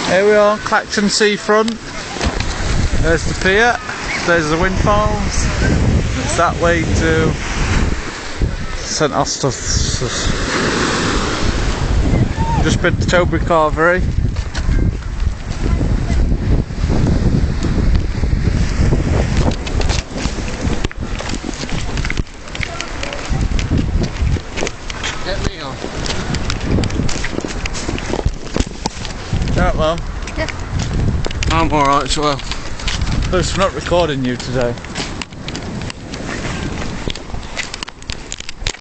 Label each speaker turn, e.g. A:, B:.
A: Here we are, Clacton Seafront. There's the pier, there's the wind farms. It's that way to St Austell. Just been to Tobury Carvery.
B: Get me on.
A: Right, well.
B: Yeah. I'm alright as well.
A: At least we're not recording you today.